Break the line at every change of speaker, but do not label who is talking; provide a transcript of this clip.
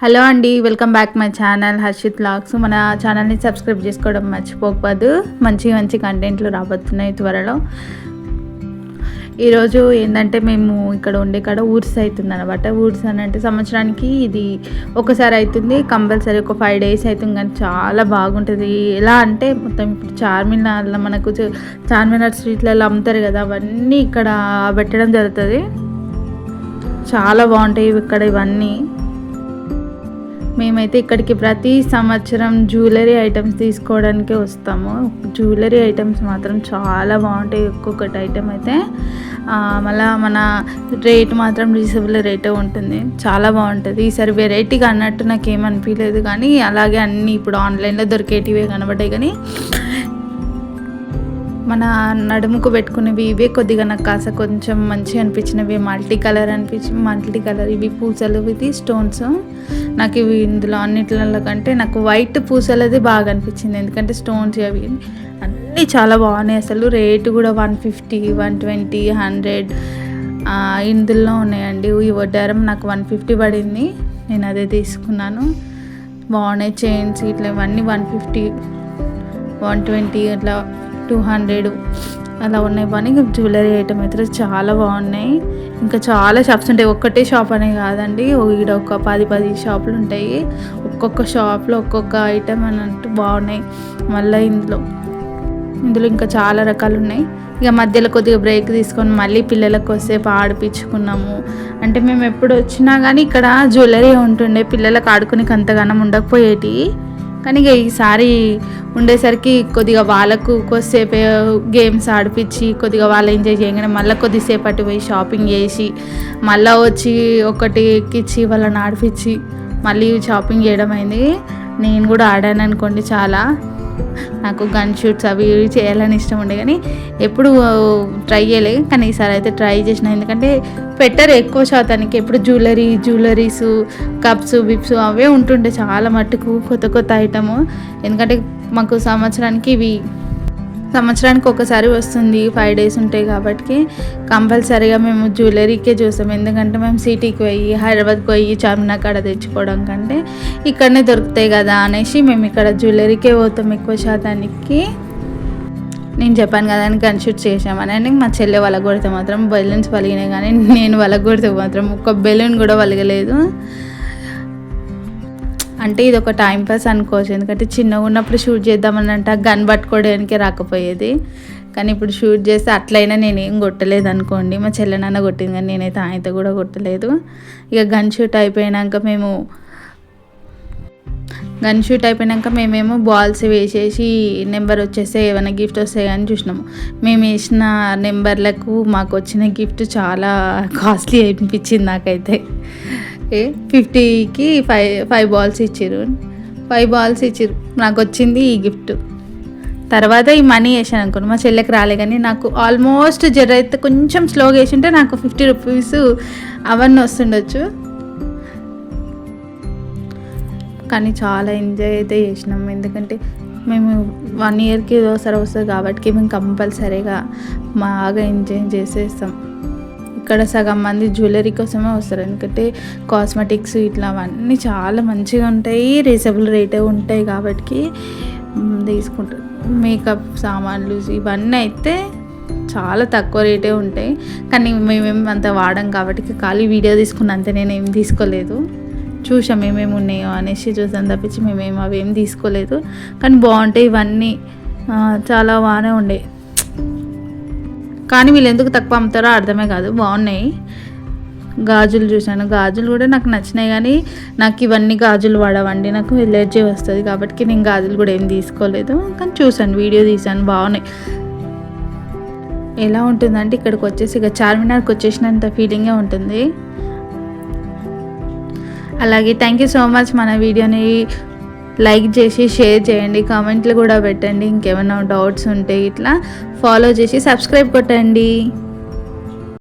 Hello అండి, welcome back my channel Harshit vlogs. మన ఛానల్ని సబ్స్క్రైబ్ చేసుకోవడం మర్చిపోకపోదు. మంచి మంచి కంటెంట్లు రాబోతున్నాయి త్వరలో. ఈరోజు ఏంటంటే మేము ఇక్కడ ఉండే కాడ ఊర్స్ అవుతుంది అనమాట. ఊర్స్ అని అంటే సంవత్సరానికి ఇది ఒకసారి అవుతుంది, కంపల్సరీ ఒక 5 days అవుతుంది. కానీ చాలా బాగుంటుంది. ఎలా అంటే మొత్తం ఇప్పుడు చార్మినార్లో మనకు చార్మినార్ స్ట్రీట్లలో అమ్ముతారు కదా, అవన్నీ ఇక్కడ పెట్టడం జరుగుతుంది. చాలా బాగుంటాయి ఇక్కడ ఇవన్నీ. మేమైతే ఇక్కడికి ప్రతి సంవత్సరం జ్యువెలరీ ఐటమ్స్ తీసుకోవడానికే వస్తాము. జ్యువెలరీ ఐటమ్స్ మాత్రం చాలా బాగుంటాయి. ఒక్కొక్కటి ఐటమ్ అయితే మళ్ళీ మన రేట్ మాత్రం రీజనబుల్ రేటే ఉంటుంది. చాలా బాగుంటుంది. ఈసారి వెరైటీగా అన్నట్టు నాకు ఏమనిపించలేదు, కానీ అలాగే అన్నీ ఇప్పుడు ఆన్లైన్లో దొరికేటివే కనబడ్డాయి. కానీ మన నడుముకు పెట్టుకునేవి ఇవే కొద్దిగా నాకు కాస్త కొంచెం మంచిగా అనిపించినవి. మల్టీ కలర్ ఇవి పూసలు, ఇది స్టోన్స్. నాకు ఇవి ఇందులో అన్నిట్ల కంటే నాకు వైట్ పూసలది బాగా అనిపించింది. ఎందుకంటే స్టోన్స్ అవి అన్నీ చాలా బాగున్నాయి. అసలు రేటు కూడా 150, 120, 100 ఇందులో ఉన్నాయండి. ఈ వడ్డారం నాకు 150 పడింది. నేను అదే తీసుకున్నాను. బాగున్నాయి చైన్స్ ఇట్లా ఇవన్నీ 150, 120 అట్లా 200 అలా ఉన్నాయి. కానీ జ్యువెలరీ ఐటమ్ అయితే చాలా బాగున్నాయి. ఇంకా చాలా షాప్స్ ఉంటాయి. ఒక్కటే షాప్ అనే కాదండి, ఇక్కడ ఒక 10 షాపులు ఉంటాయి. ఒక్కొక్క షాప్లో ఒక్కొక్క ఐటమ్ అన్నట్టు బాగున్నాయి. మళ్ళీ ఇందులో ఇంకా చాలా రకాలు ఉన్నాయి. ఇక మధ్యలో కొద్దిగా బ్రేక్ తీసుకొని మళ్ళీ పిల్లలకు వస్తేపు ఆడిపించుకున్నాము. అంటే మేము ఎప్పుడు వచ్చినా కానీ ఇక్కడ జ్యువెలరీ ఉంటుండే, పిల్లలకు ఆడుకునేకి అంతగానం ఉండకపోయేటి. కానీ ఇక ఈసారి ఉండేసరికి కొద్దిగా వాళ్ళకు కొద్దిసేపు గేమ్స్ ఆడిపించి కొద్దిగా వాళ్ళు ఎంజాయ్ చేయగానే మళ్ళీ కొద్దిసేపు అటు పోయి షాపింగ్ చేసి మళ్ళీ వచ్చి ఒకటి ఎక్కించి వాళ్ళని ఆడిపించి మళ్ళీ షాపింగ్ చేయడం అయింది. నేను కూడా ఆడాను అనుకోండి. చాలా నాకు గన్ షూట్స్ అవి ఇవి చేయాలని ఇష్టం ఉండే, కానీ ఎప్పుడు ట్రై చేయలేదు. కానీ ఈసారి అయితే ట్రై చేసిన. ఎందుకంటే పెట్టరు ఎక్కువ శాతానికి. ఎప్పుడు జ్యువెలరీస్, కప్స్, విప్స్ అవే ఉంటుండే చాలా మట్టుకు, కొత్త ఐటము. ఎందుకంటే మాకు సంవత్సరానికి ఒకసారి వస్తుంది, 5 days ఉంటాయి. కాబట్టి కంపల్సరీగా మేము జ్యువెలరీకే చూస్తాం. ఎందుకంటే మేము సిటీకి పోయి హైదరాబాద్కి పోయి చార్మినార్ కాడ తెచ్చుకోవడం కంటే ఇక్కడనే దొరుకుతాయి కదా అనేసి మేము ఇక్కడ జ్యువెలరీకే పోతాం ఎక్కువ శాతానికి. నేను చెప్పాను కదా అని గన్ షూట్ చేసామని. మా చెల్లె వలగొడితే మాత్రం బెలూన్స్ వలిగినాయి, కానీ నేను వలగొడితే మాత్రం ఒక్క బెలూన్ కూడా వలగలేదు. అంటే ఇది ఒక టైంపాస్ అనుకోవచ్చు. ఎందుకంటే చిన్నగా ఉన్నప్పుడు షూట్ చేద్దామని అంటే గన్ పట్టుకోవడానికే రాకపోయేది. కానీ ఇప్పుడు షూట్ చేస్తే అట్లయినా నేనేం కొట్టలేదు అనుకోండి. మా చెల్లెనన్న కొట్టింది, కానీ నేనైతే ఆయనతో కూడా కొట్టలేదు. ఇక గన్ షూట్ అయిపోయాక మేమేమో బాల్స్ వేసేసి నెంబర్ వచ్చేస్తే ఏమైనా గిఫ్ట్ వస్తాయి అని చూసినాము. మేము వేసిన నెంబర్లకు మాకు వచ్చిన గిఫ్ట్ చాలా కాస్ట్లీ అనిపించింది నాకైతే. 50కి 5 balls ఇచ్చారు. 5 balls ఇచ్చారు. నాకు వచ్చింది ఈ గిఫ్ట్. తర్వాత ఈ మనీ వేసాను అనుకోండి. మా చెల్లెకి రాలే, కానీ నాకు ఆల్మోస్ట్ అయితే కొంచెం స్లోగా వేసింటే నాకు 50 rupees అవన్నీ వస్తుండొచ్చు. కానీ చాలా ఎంజాయ్ అయితే చేసినాం. ఎందుకంటే మేము 1 yearకి ఒకసారి వస్తుంది కాబట్టి మేము కంపల్సరీగా బాగా ఎంజాయ్ చేసేస్తాం. ఇక్కడ సగం మంది జ్యువెలరీ కోసమే వస్తారు. ఎందుకంటే కాస్మెటిక్స్ ఇట్లా అవన్నీ చాలా మంచిగా ఉంటాయి, రీజనబుల్ రేటే ఉంటాయి కాబట్టి తీసుకుంటారు. మేకప్ సామాన్లు ఇవన్నీ అయితే చాలా తక్కువ రేటే ఉంటాయి. కానీ మేమేం అంత వాడం కాబట్టి ఖాళీ వీడియో తీసుకున్నంత నేనేం తీసుకోలేదు. చూసాం ఏమేమి ఉన్నాయో అనేసి చూసాను తప్పించి మేమేం అవేం తీసుకోలేదు. కానీ బాగుంటాయి ఇవన్నీ, చాలా బాగానే ఉండే. కానీ వీళ్ళు ఎందుకు తక్కువ అమ్ముతారో అర్థమే కాదు, బాగున్నాయి. గాజులు చూసాను, గాజులు కూడా నాకు నచ్చినాయి. కానీ నాకు ఇవన్నీ గాజులు వాడవండి, నాకు ఎలర్జీ వస్తుంది కాబట్టి నేను గాజులు కూడా ఏం తీసుకోలేదు. కానీ చూసాను, వీడియో తీసాను, బాగున్నాయి. ఎలా ఉంటుందంటే ఇక్కడికి వచ్చేసి ఇక చార్మినార్కి వచ్చేసినంత ఫీలింగే ఉంటుంది. అలాగే థ్యాంక్ యూ సో మచ్. మన వీడియోని లైక్ చేసి షేర్ చేయండి, కామెంట్లు కూడా పెట్టండి. ఇంకేమైనా డౌట్స్ ఉంటే ఇట్లా ఫాలో చేసి సబ్స్క్రైబ్ కొట్టండి.